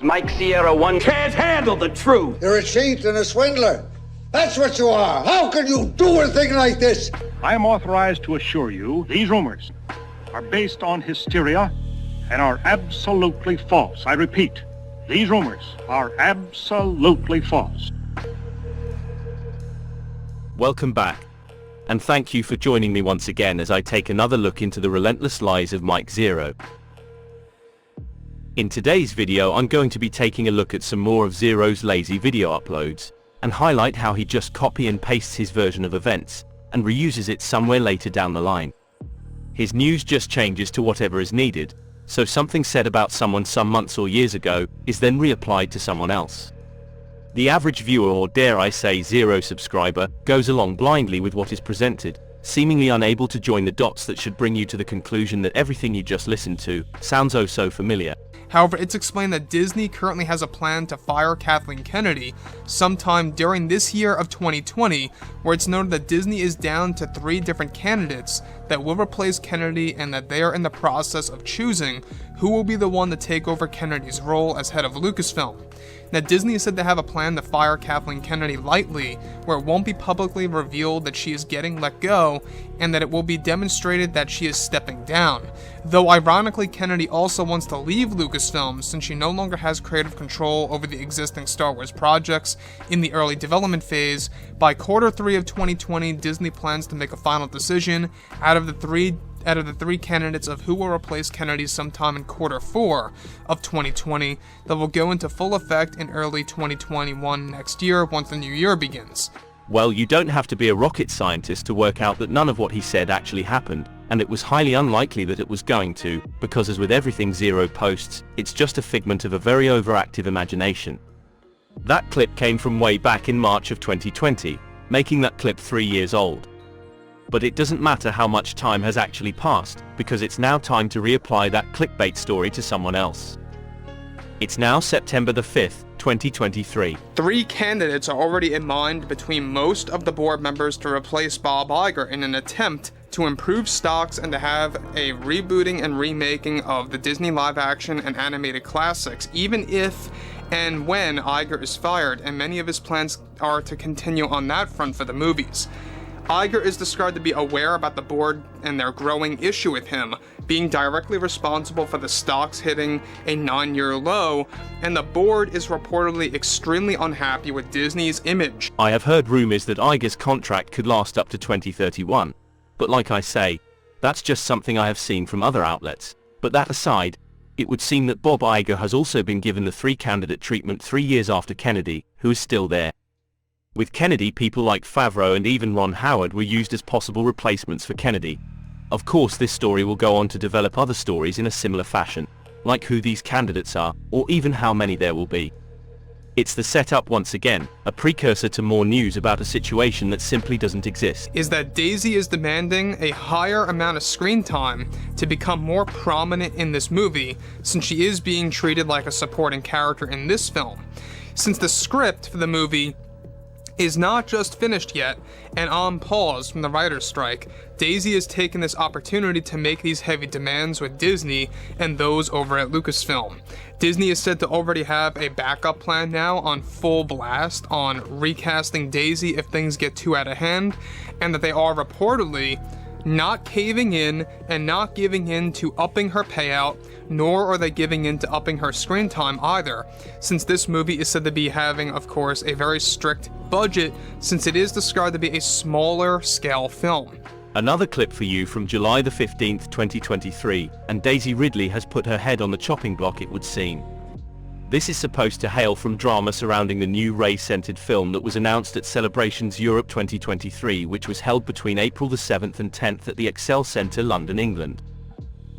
Mike Sierra 1 can't handle the truth. You're a cheat and a swindler. That's what you are. How can you do a thing like this? I am authorized to assure you these rumors are based on hysteria and are absolutely false. I repeat, these rumors are absolutely false. Welcome back, and thank you for joining me once again as I take another look into the relentless lies of Mike Zeroh. In today's video, I'm going to be taking a look at some more of Zeroh's lazy video uploads, and highlight how he just copy and pastes his version of events, and reuses it somewhere later down the line. His news just changes to whatever is needed, so something said about someone some months or years ago is then reapplied to someone else. The average viewer, or dare I say Zeroh subscriber, goes along blindly with what is presented, seemingly unable to join the dots that should bring you to the conclusion that everything you just listened to sounds oh so familiar. However, it's explained that Disney currently has a plan to fire Kathleen Kennedy sometime during this year of 2020, where it's noted that Disney is down to 3 different candidates that will replace Kennedy, and that they are in the process of choosing who will be the one to take over Kennedy's role as head of Lucasfilm. Now, Disney is said to have a plan to fire Kathleen Kennedy lightly, where it won't be publicly revealed that she is getting let go, and that it will be demonstrated that she is stepping down. Though ironically, Kennedy also wants to leave Lucasfilm since she no longer has creative control over the existing Star Wars projects in the early development phase. By Q3 of 2020, Disney plans to make a final decision out of the three candidates of who will replace Kennedy sometime in Q4 of 2020 that will go into full effect in early 2021 next year once the new year begins. Well, you don't have to be a rocket scientist to work out that none of what he said actually happened, and it was highly unlikely that it was going to, because as with everything Zeroh posts, it's just a figment of a very overactive imagination. That clip came from way back in March of 2020, making that clip 3 years old. But it doesn't matter how much time has actually passed, because it's now time to reapply that clickbait story to someone else. It's now September the 5th, 2023. 3 candidates are already in mind between most of the board members to replace Bob Iger in an attempt to improve stocks and to have a rebooting and remaking of the Disney live-action and animated classics, even if and when Iger is fired, and many of his plans are to continue on that front for the movies. Iger is described to be aware about the board and their growing issue with him, being directly responsible for the stocks hitting a 9-year low, and the board is reportedly extremely unhappy with Disney's image. I have heard rumors that Iger's contract could last up to 2031, but like I say, that's just something I have seen from other outlets. But that aside, it would seem that Bob Iger has also been given the 3-candidate treatment 3 years after Kennedy, who is still there. With Kennedy, people like Favreau and even Ron Howard were used as possible replacements for Kennedy. Of course, this story will go on to develop other stories in a similar fashion, like who these candidates are, or even how many there will be. It's the setup once again, a precursor to more news about a situation that simply doesn't exist. Is that Daisy is demanding a higher amount of screen time to become more prominent in this movie, since she is being treated like a supporting character in this film. Since the script for the movie is not just finished yet and on pause from the writer's strike, Daisy has taken this opportunity to make these heavy demands with Disney and those over at Lucasfilm. Disney is said to already have a backup plan now on full blast on recasting Daisy if things get too out of hand, and that they are reportedly not caving in and not giving in to upping her payout, nor are they giving in to upping her screen time either, since this movie is said to be having, of course, a very strict budget, since it is described to be a smaller scale film. Another clip for you from July the 15th, 2023, and Daisy Ridley has put her head on the chopping block, it would seem. This is supposed to hail from drama surrounding the new Ray-centered film that was announced at Celebrations Europe 2023, which was held between April the 7th and 10th at the Excel Centre, London, England.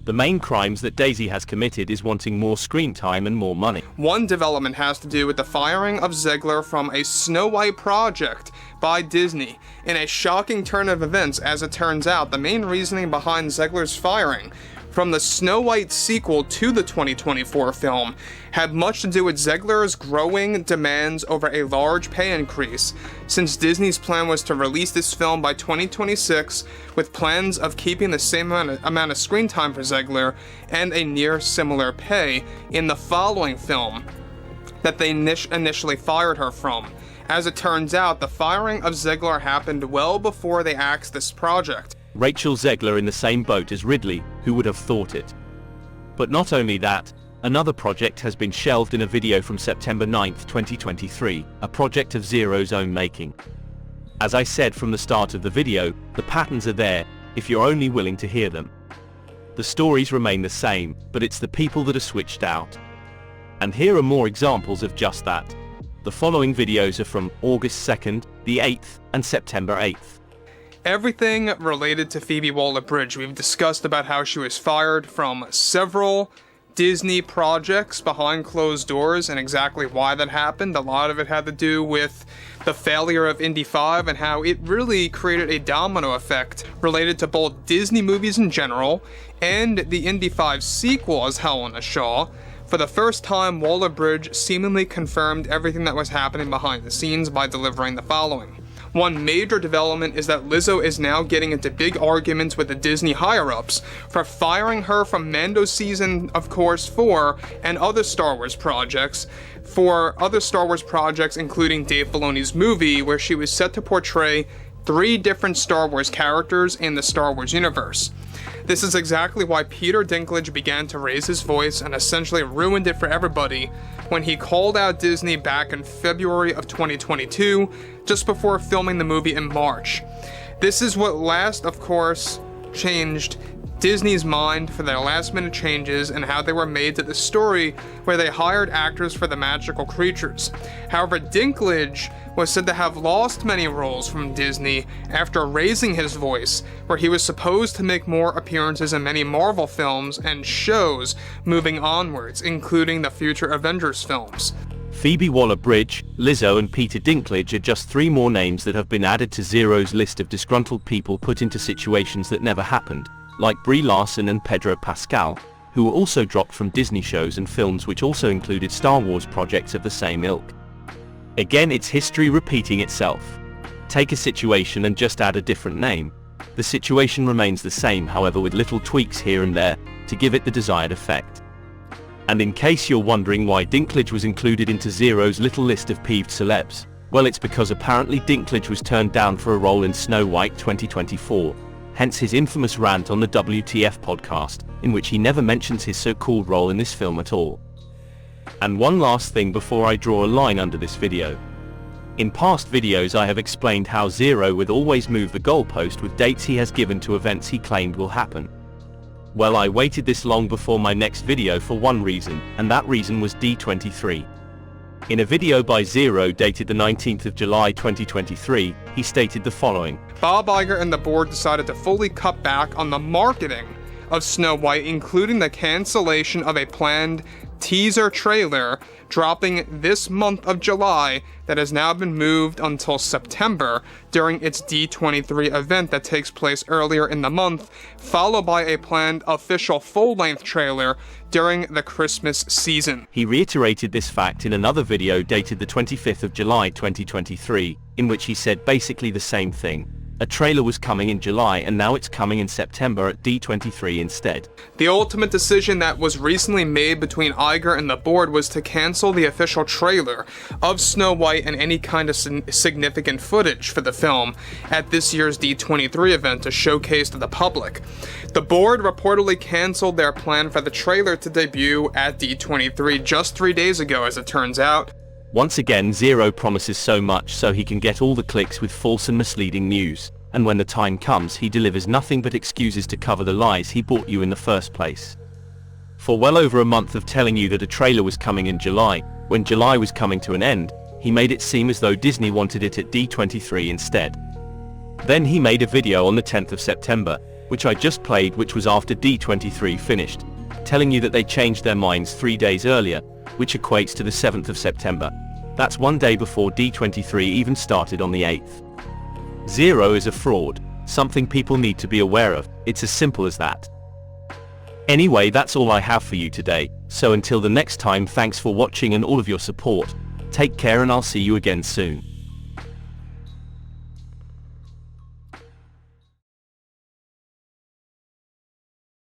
The main crimes that Daisy has committed is wanting more screen time and more money. One development has to do with the firing of Zegler from a Snow White project by Disney. In a shocking turn of events, as it turns out, the main reasoning behind Zegler's firing from the Snow White sequel to the 2024 film had much to do with Zegler's growing demands over a large pay increase, since Disney's plan was to release this film by 2026 with plans of keeping the same amount of screen time for Zegler and a near similar pay in the following film. that they initially fired her from. As it turns out, the firing of Ziegler happened well before they axed this project. Rachel Zegler in the same boat as Ridley, who would have thought it? But not only that, another project has been shelved in a video from September 9, 2023, a project of Zeroh's own making. As I said from the start of the video, the patterns are there, if you're only willing to hear them. The stories remain the same, but it's the people that are switched out. And here are more examples of just that. The following videos are from August 2nd, the 8th, and September 8th. Everything related to Phoebe Waller-Bridge. We've discussed about how she was fired from several Disney projects behind closed doors and exactly why that happened. A lot of it had to do with the failure of Indy 5 and how it really created a domino effect related to both Disney movies in general and the Indy 5 sequel as Hell in a Shaw. For the first time, Waller-Bridge seemingly confirmed everything that was happening behind the scenes by delivering the following. One major development is that Lizzo is now getting into big arguments with the Disney higher-ups for firing her from Mando season, of course, 4 and other Star Wars projects, including Dave Filoni's movie, where she was set to portray 3 different Star Wars characters in the Star Wars universe. This is exactly why Peter Dinklage began to raise his voice and essentially ruined it for everybody when he called out Disney back in February of 2022, just before filming the movie in March. This is what last, of course, changed Disney's mind for their last-minute changes and how they were made to the story where they hired actors for the magical creatures. However, Dinklage was said to have lost many roles from Disney after raising his voice, where he was supposed to make more appearances in many Marvel films and shows moving onwards, including the future Avengers films. Phoebe Waller-Bridge, Lizzo and Peter Dinklage are just 3 more names that have been added to Zeroh's list of disgruntled people put into situations that never happened, like Brie Larson and Pedro Pascal, who were also dropped from Disney shows and films which also included Star Wars projects of the same ilk. Again, it's history repeating itself. Take a situation and just add a different name. The situation remains the same, however, with little tweaks here and there to give it the desired effect. And in case you're wondering why Dinklage was included into Zeroh's little list of peeved celebs, well, it's because apparently Dinklage was turned down for a role in Snow White 2024. Hence his infamous rant on the WTF podcast, in which he never mentions his so-called role in this film at all. And one last thing before I draw a line under this video. In past videos I have explained how Zeroh would always move the goalpost with dates he has given to events he claimed will happen. Well, I waited this long before my next video for one reason, and that reason was D23. In a video by Zeroh dated the 19th of July 2023, he stated the following. Bob Iger and the board decided to fully cut back on the marketing of Snow White, including the cancellation of a planned teaser trailer dropping this month of July that has now been moved until September during its D23 event that takes place earlier in the month, followed by a planned official full-length trailer during the Christmas season. He reiterated this fact in another video dated the 25th of July 2023, in which he said basically the same thing. A trailer was coming in July and now it's coming in September at D23 instead. The ultimate decision that was recently made between Iger and the board was to cancel the official trailer of Snow White and any kind of significant footage for the film at this year's D23 event to showcase to the public. The board reportedly canceled their plan for the trailer to debut at D23 just 3 days ago, as it turns out. Once again, Zeroh promises so much so he can get all the clicks with false and misleading news, and when the time comes he delivers nothing but excuses to cover the lies he bought you in the first place. For well over a month of telling you that a trailer was coming in July, when July was coming to an end, he made it seem as though Disney wanted it at D23 instead. Then he made a video on the 10th of September, which I just played, which was after D23 finished, telling you that they changed their minds 3 days earlier, which equates to the 7th of September. That's 1 day before D23 even started on the 8th. Zeroh is a fraud, something people need to be aware of. It's as simple as that. Anyway, that's all I have for you today, so until the next time, thanks for watching and all of your support. Take care and I'll see you again soon.